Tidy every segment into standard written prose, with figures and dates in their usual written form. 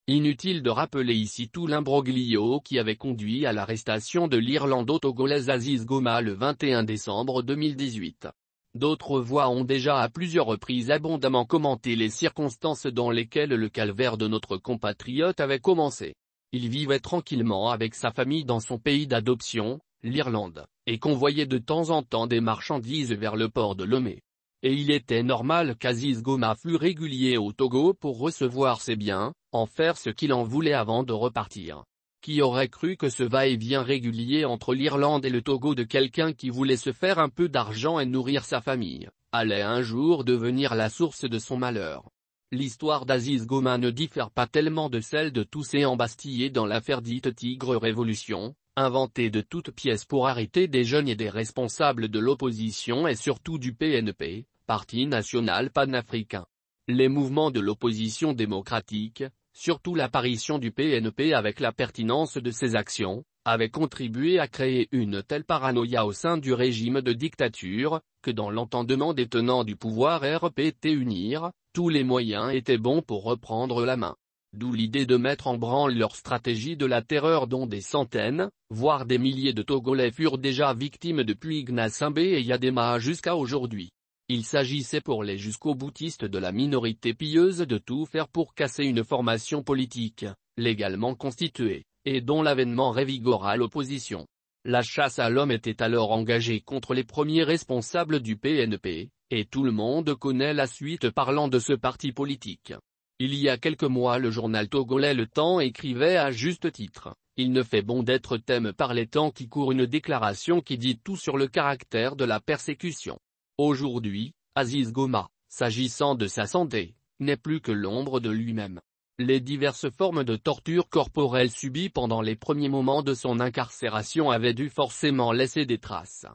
Inutile de rappeler ici tout l'imbroglio qui avait conduit à l'arrestation de l'Irlando-Togolaise Aziz Goma le 21 décembre 2018. D'autres voix ont déjà à plusieurs reprises abondamment commenté les circonstances dans lesquelles le calvaire de notre compatriote avait commencé. Il vivait tranquillement avec sa famille dans son pays d'adoption, l'Irlande, et convoyait de temps en temps des marchandises vers le port de Lomé. Et il était normal qu'Aziz Goma fût régulier au Togo pour recevoir ses biens, en faire ce qu'il en voulait avant de repartir. Qui aurait cru que ce va-et-vient régulier entre l'Irlande et le Togo de quelqu'un qui voulait se faire un peu d'argent et nourrir sa famille, allait un jour devenir la source de son malheur. L'histoire d'Aziz Goma ne diffère pas tellement de celle de tous ces embastillés dans l'affaire dite Tigre Révolution, inventée de toutes pièces pour arrêter des jeunes et des responsables de l'opposition et surtout du PNP, Parti national panafricain. Les mouvements de l'opposition démocratique, surtout l'apparition du PNP avec la pertinence de ses actions, avaient contribué à créer une telle paranoïa au sein du régime de dictature, que dans l'entendement des tenants du pouvoir RPT unir, tous les moyens étaient bons pour reprendre la main. D'où l'idée de mettre en branle leur stratégie de la terreur dont des centaines, voire des milliers de Togolais furent déjà victimes depuis Gnassingbé et Yadema jusqu'à aujourd'hui. Il s'agissait pour les jusqu'au-boutistes de la minorité pieuse de tout faire pour casser une formation politique, légalement constituée, et dont l'avènement révigora l'opposition. La chasse à l'homme était alors engagée contre les premiers responsables du PNP, et tout le monde connaît la suite parlant de ce parti politique. Il y a quelques mois le journal togolais Le Temps écrivait à juste titre, « Il ne fait bon d'être thème par les temps qui courent » une déclaration qui dit tout sur le caractère de la persécution. Aujourd'hui, Aziz Goma, s'agissant de sa santé, n'est plus que l'ombre de lui-même. Les diverses formes de torture corporelle subies pendant les premiers moments de son incarcération avaient dû forcément laisser des traces.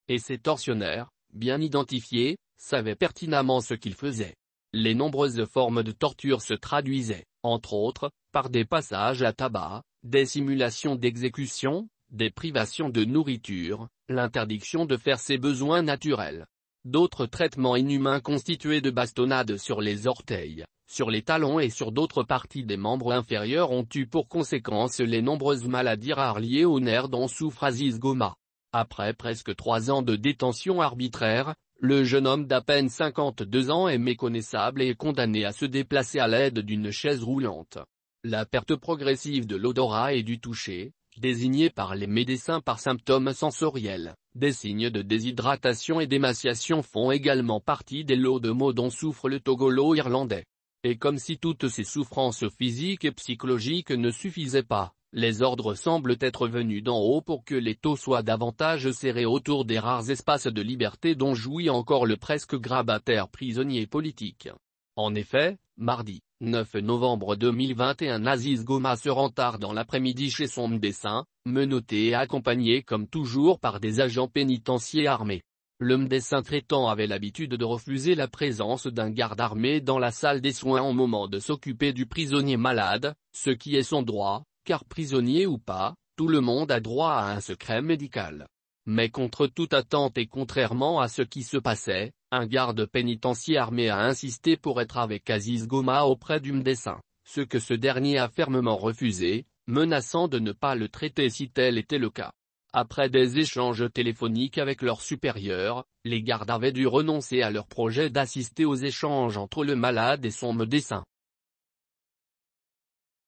Et ces tortionnaires, bien identifiés, savaient pertinemment ce qu'ils faisaient. Les nombreuses formes de torture se traduisaient, entre autres, par des passages à tabac, des simulations d'exécution, des privations de nourriture, l'interdiction de faire ses besoins naturels. D'autres traitements inhumains constitués de bastonnades sur les orteils, sur les talons et sur d'autres parties des membres inférieurs ont eu pour conséquence les nombreuses maladies rares liées aux nerfs dont souffre Aziz Goma. Après presque 3 ans de détention arbitraire, le jeune homme d'à peine 52 ans est méconnaissable et est condamné à se déplacer à l'aide d'une chaise roulante. La perte progressive de l'odorat et du toucher, désignée par les médecins par symptômes sensoriels, des signes de déshydratation et d'émaciation font également partie des lots de maux dont souffre le Togolo-Irlandais. Et comme si toutes ces souffrances physiques et psychologiques ne suffisaient pas, les ordres semblent être venus d'en haut pour que les taux soient davantage serrés autour des rares espaces de liberté dont jouit encore le presque grabataire prisonnier politique. En effet, mardi, 9 novembre 2021, Aziz Goma se rend tard dans l'après-midi chez son médecin, menotté et accompagné comme toujours par des agents pénitentiaires armés. Le médecin traitant avait l'habitude de refuser la présence d'un garde armé dans la salle des soins au moment de s'occuper du prisonnier malade, ce qui est son droit, car prisonnier ou pas, tout le monde a droit à un secret médical. Mais contre toute attente et contrairement à ce qui se passait, un garde pénitentiaire armé a insisté pour être avec Aziz Goma auprès du médecin, ce que ce dernier a fermement refusé, menaçant de ne pas le traiter si tel était le cas. Après des échanges téléphoniques avec leurs supérieurs, les gardes avaient dû renoncer à leur projet d'assister aux échanges entre le malade et son médecin.